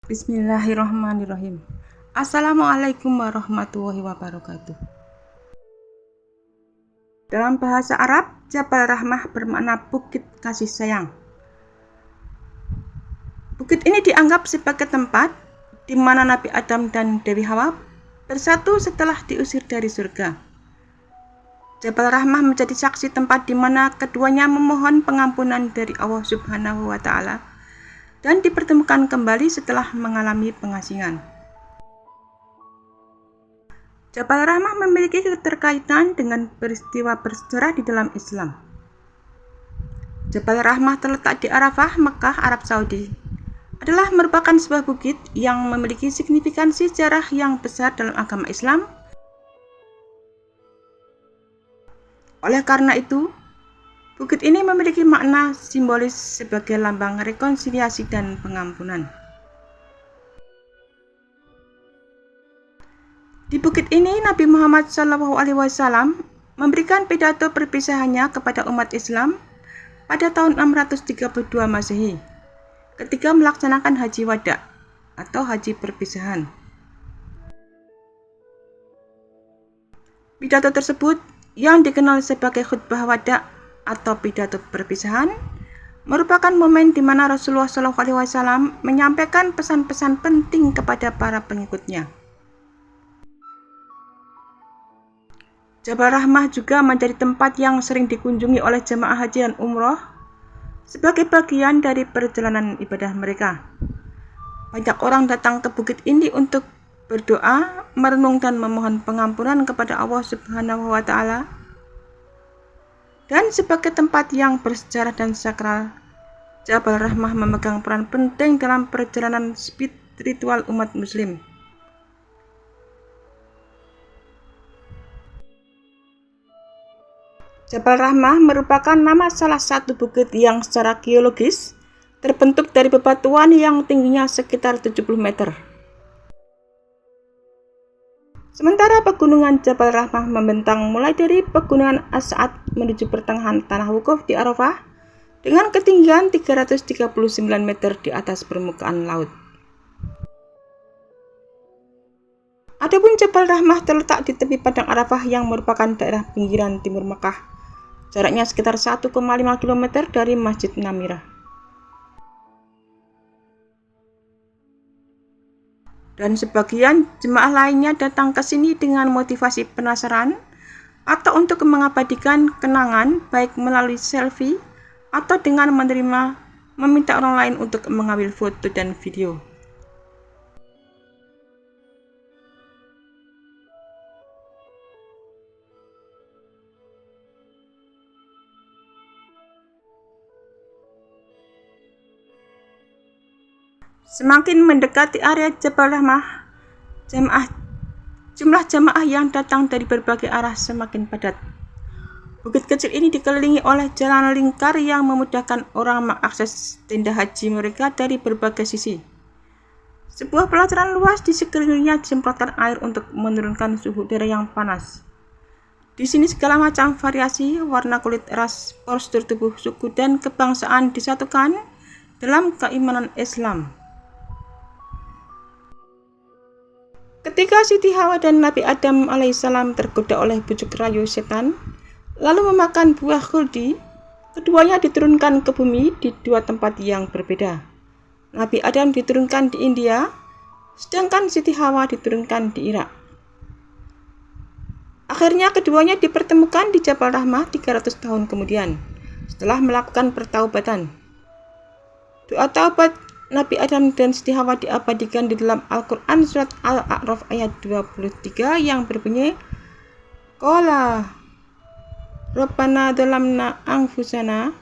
Bismillahirrahmanirrahim. Assalamualaikum warahmatullahi wabarakatuh. Dalam bahasa Arab, Jabal Rahmah bermakna bukit kasih sayang. Bukit ini dianggap sebagai tempat di mana Nabi Adam dan Dewi Hawa bersatu setelah diusir dari surga. Jabal Rahmah menjadi saksi tempat di mana keduanya memohon pengampunan dari Allah Subhanahu wa Ta'ala dan dipertemukan kembali setelah mengalami pengasingan. Jabal Rahmah memiliki keterkaitan dengan peristiwa bersejarah di dalam Islam. Jabal Rahmah terletak di Arafah, Mekah, Arab Saudi. Adalah merupakan sebuah bukit yang memiliki signifikansi sejarah yang besar dalam agama Islam. Oleh karena itu, bukit ini memiliki makna simbolis sebagai lambang rekonsiliasi dan pengampunan. Di bukit ini, Nabi Muhammad SAW memberikan pidato perpisahannya kepada umat Islam pada tahun 632 Masehi, ketika melaksanakan Haji Wada atau Haji Perpisahan. Pidato tersebut yang dikenal sebagai khutbah wada atau pidato perpisahan merupakan momen di mana Rasulullah SAW menyampaikan pesan-pesan penting kepada para pengikutnya. Jabal Rahmah juga menjadi tempat yang sering dikunjungi oleh jemaah haji dan umroh sebagai bagian dari perjalanan ibadah mereka. Banyak orang datang ke bukit ini untuk berdoa, merenung dan memohon pengampunan kepada Allah Subhanahu wa Ta'ala. Dan sebagai tempat yang bersejarah dan sakral, Jabal Rahmah memegang peran penting dalam perjalanan spiritual umat muslim. Jabal Rahmah merupakan nama salah satu bukit yang secara geologis terbentuk dari bebatuan yang tingginya sekitar 70 meter. Sementara pegunungan Jabal Rahmah membentang mulai dari pegunungan As-Sa'ad menuju pertengahan tanah wukuf di Arafah dengan ketinggian 339 meter di atas permukaan laut. Adapun Jabal Rahmah terletak di tepi padang Arafah yang merupakan daerah pinggiran timur Mekah, jaraknya sekitar 1,5 km dari Masjid Namirah. Dan sebagian jemaah lainnya datang ke sini dengan motivasi penasaran atau untuk mengabadikan kenangan baik melalui selfie atau dengan meminta orang lain untuk mengambil foto dan video. Semakin mendekati area Jabal Rahmah, jumlah jamaah yang datang dari berbagai arah semakin padat. Bukit kecil ini dikelilingi oleh jalan lingkar yang memudahkan orang mengakses tenda haji mereka dari berbagai sisi. Sebuah pelataran luas di sekelilingnya disemprotkan air untuk menurunkan suhu udara yang panas. Di sini segala macam variasi, warna kulit, ras, postur tubuh, suku, dan kebangsaan disatukan dalam keimanan Islam. Ketika Siti Hawa dan Nabi Adam alaihissalam tergoda oleh bujuk rayu setan, lalu memakan buah khuldi, keduanya diturunkan ke bumi di dua tempat yang berbeda. Nabi Adam diturunkan di India, sedangkan Siti Hawa diturunkan di Irak. Akhirnya keduanya dipertemukan di Jabal Rahmah 300 tahun kemudian, setelah melakukan pertaubatan. Doa taubat Nabi Adam dan Siti Hawa diabadikan di dalam Al-Quran surat Al-A'raf ayat 23 yang berbunyi, Qala Rabbana dhalamna anfusana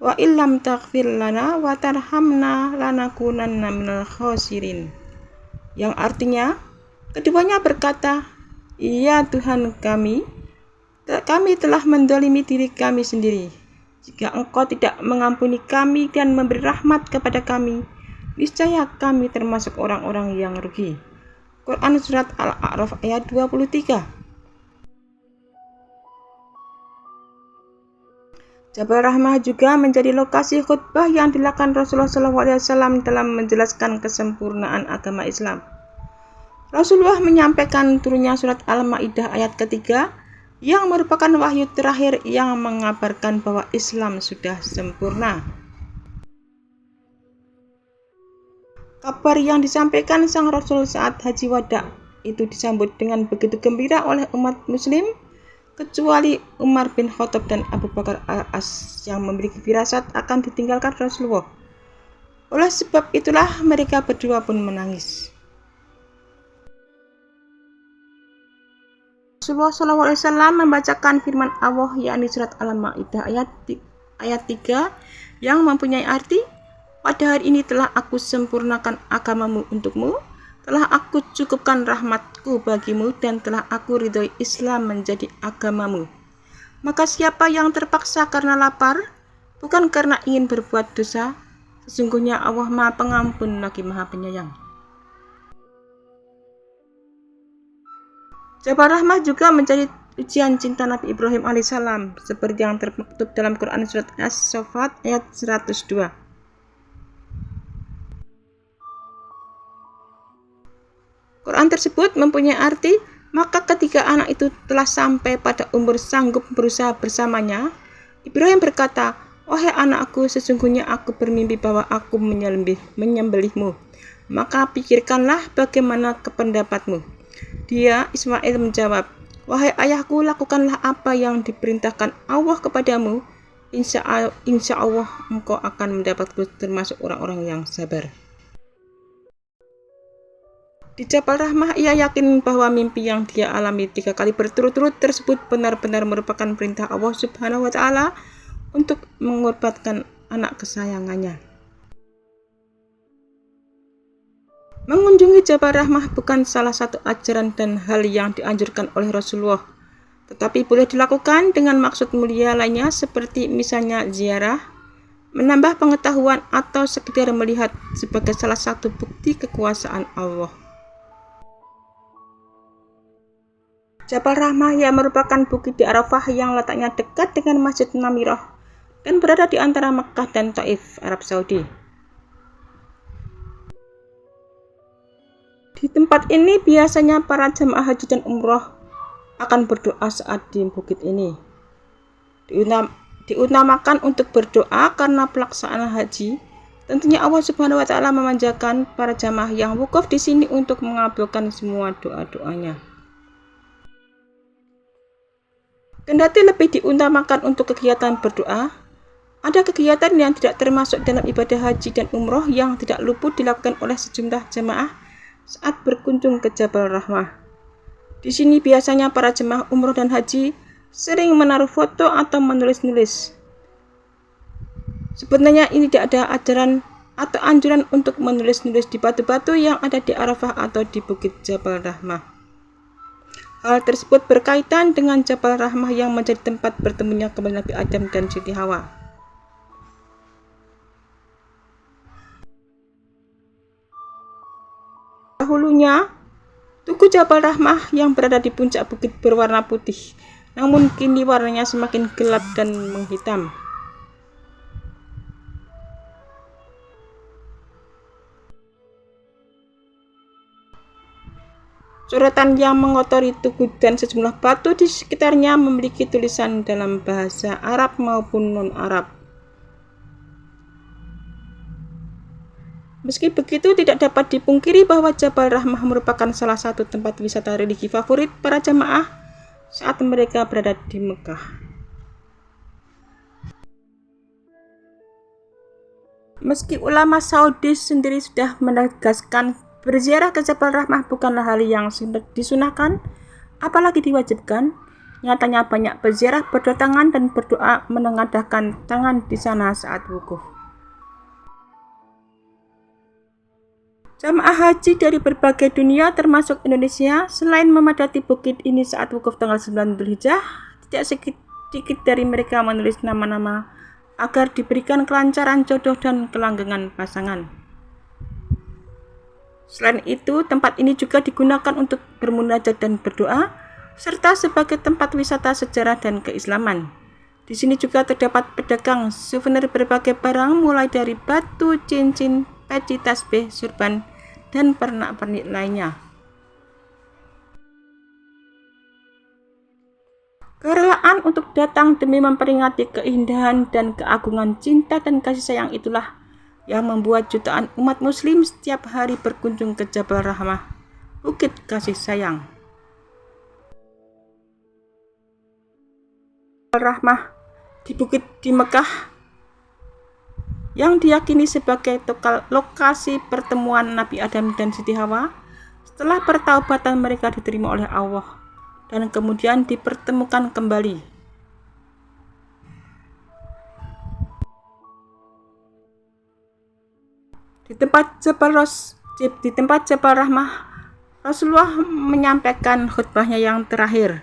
wa illam taghfir lana wa tarhamna lanakunanna minal khasirin. Yang artinya, keduanya berkata, "Iya Tuhan kami telah mendolimi diri kami sendiri. Jika Engkau tidak mengampuni kami dan memberi rahmat kepada kami, niscaya kami termasuk orang-orang yang rugi." Quran Surat Al-A'raf ayat 23. Jabal Rahmah juga menjadi lokasi khutbah yang dilakukan Rasulullah SAW dalam menjelaskan kesempurnaan agama Islam. Rasulullah menyampaikan turunnya surat Al-Maidah ayat ketiga yang merupakan wahyu terakhir yang mengabarkan bahwa Islam sudah sempurna. Kabar yang disampaikan sang Rasul saat haji wada itu disambut dengan begitu gembira oleh umat muslim, kecuali Umar bin Khattab dan Abu Bakar al-As yang memiliki firasat akan ditinggalkan Rasulullah. Oleh sebab itulah mereka berdua pun menangis. Rasulullah SAW membacakan firman Allah yakni surat Al-Maidah ayat 3 yang mempunyai arti, pada hari ini telah aku sempurnakan agamamu untukmu, telah aku cukupkan rahmatku bagimu, dan telah aku ridhoi Islam menjadi agamamu. Maka siapa yang terpaksa karena lapar, bukan karena ingin berbuat dosa, sesungguhnya Allah Maha Pengampun lagi Maha Penyayang. Jabal Rahmah juga menjadi ujian cinta Nabi Ibrahim alaihissalam seperti yang termaktub dalam Quran surat As-Saffat ayat 102. Quran tersebut mempunyai arti, maka ketika anak itu telah sampai pada umur sanggup berusaha bersamanya, Ibrahim berkata, "Wahai anakku, sesungguhnya aku bermimpi bahwa aku menyembelihmu. Maka pikirkanlah bagaimana pendapatmu." Dia, Ismail, menjawab, "Wahai ayahku, lakukanlah apa yang diperintahkan Allah kepadamu. Insya Allah engkau akan mendapatku termasuk orang-orang yang sabar." Di Jabal Rahmah, ia yakin bahwa mimpi yang dia alami 3 kali berturut-turut tersebut benar-benar merupakan perintah Allah Subhanahu wa Ta'ala untuk mengorbankan anak kesayangannya. Mengunjungi Jabal Rahmah bukan salah satu ajaran dan hal yang dianjurkan oleh Rasulullah, tetapi boleh dilakukan dengan maksud mulia lainnya seperti misalnya ziarah, menambah pengetahuan, atau sekedar melihat sebagai salah satu bukti kekuasaan Allah. Jabal Rahmah yang merupakan bukit di Arafah yang letaknya dekat dengan Masjid Namirah dan berada di antara Makkah dan Taif, Arab Saudi. Di tempat ini biasanya para jamaah haji dan umroh akan berdoa saat di bukit ini. Diutamakan untuk berdoa karena pelaksanaan haji. Tentunya Allah Subhanahu wa Ta'ala memanjakan para jamaah yang wukuf di sini untuk mengabulkan semua doa-doanya. Kendati lebih diutamakan untuk kegiatan berdoa, ada kegiatan yang tidak termasuk dalam ibadah haji dan umroh yang tidak luput dilakukan oleh sejumlah jemaah saat berkunjung ke Jabal Rahmah. Di sini biasanya para jemaah umroh dan haji sering menaruh foto atau menulis-nulis. Sebenarnya ini tidak ada ajaran atau anjuran untuk menulis-nulis di batu-batu yang ada di Arafah atau di Bukit Jabal Rahmah. Hal tersebut berkaitan dengan Jabal Rahmah yang menjadi tempat bertemunya kembali Nabi Adam dan Siti Hawa. Dahulunya, Tugu Jabal Rahmah yang berada di puncak bukit berwarna putih, namun kini warnanya semakin gelap dan menghitam. Coretan yang mengotori tugu dan sejumlah batu di sekitarnya memiliki tulisan dalam bahasa Arab maupun non-Arab. Meski begitu, tidak dapat dipungkiri bahwa Jabal Rahmah merupakan salah satu tempat wisata religi favorit para jamaah saat mereka berada di Mekah. Meski ulama Saudi sendiri sudah menegaskan berziarah ke Jabal Rahmah bukanlah hal yang disunahkan, apalagi diwajibkan, nyatanya banyak berziarah berdatangan dan berdoa menengadahkan tangan di sana saat wukuf. Jamaah haji dari berbagai dunia termasuk Indonesia selain memadati bukit ini saat wukuf tanggal 9 Dzulhijjah, tidak sedikit dari mereka menulis nama-nama agar diberikan kelancaran jodoh dan kelanggengan pasangan. Selain itu, tempat ini juga digunakan untuk bermunajat dan berdoa, serta sebagai tempat wisata sejarah dan keislaman. Di sini juga terdapat pedagang souvenir berbagai barang mulai dari batu, cincin, peci, tasbih, surban, dan pernak-pernik lainnya. Kerelaan untuk datang demi memperingati keindahan dan keagungan cinta dan kasih sayang itulah yang membuat jutaan umat muslim setiap hari berkunjung ke Jabal Rahmah, Bukit Kasih Sayang. Jabal Rahmah di bukit di Mekah yang diyakini sebagai lokasi pertemuan Nabi Adam dan Siti Hawa setelah pertaubatan mereka diterima oleh Allah dan kemudian dipertemukan kembali. Di tempat Jabal Rahmah, Rasulullah menyampaikan khutbahnya yang terakhir.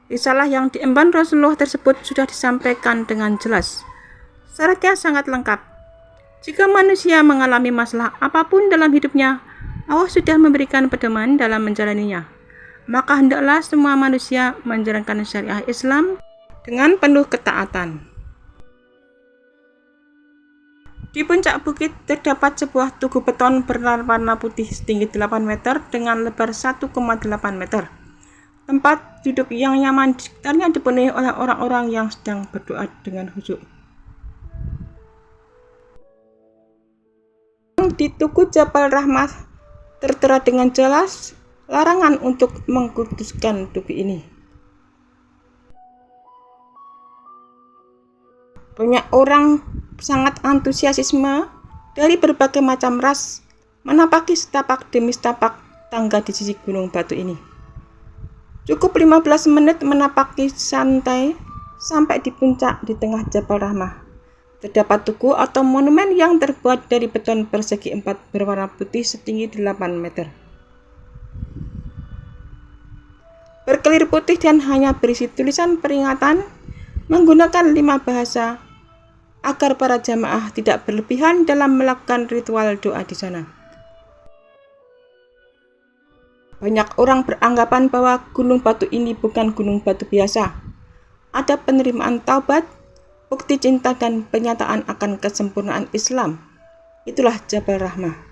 Risalah yang diemban Rasulullah tersebut sudah disampaikan dengan jelas. Syaratnya sangat lengkap. Jika manusia mengalami masalah apapun dalam hidupnya, Allah sudah memberikan pedoman dalam menjalaninya. Maka hendaklah semua manusia menjalankan syariah Islam dengan penuh ketaatan. Di puncak bukit terdapat sebuah tugu beton berwarna putih setinggi 8 meter dengan lebar 1,8 meter. Tempat duduk yang nyaman di sekitarnya dipenuhi oleh orang-orang yang sedang berdoa dengan khusyuk. Di tugu Jabal Rahmah tertera dengan jelas larangan untuk mengkuduskan tugu ini. Banyak orang sangat antusiasme dari berbagai macam ras menapaki setapak demi setapak tangga di sisi gunung batu ini. Cukup 15 menit menapaki santai sampai di puncak di tengah Jabal Rahmah. Terdapat tugu atau monumen yang terbuat dari beton persegi 4 berwarna putih setinggi 8 meter. Berkelir putih dan hanya berisi tulisan peringatan menggunakan 5 bahasa agar para jamaah tidak berlebihan dalam melakukan ritual doa di sana. Banyak orang beranggapan bahwa gunung batu ini bukan gunung batu biasa. Ada penerimaan taubat, bukti cinta dan penyataan akan kesempurnaan Islam. Itulah Jabal Rahmah.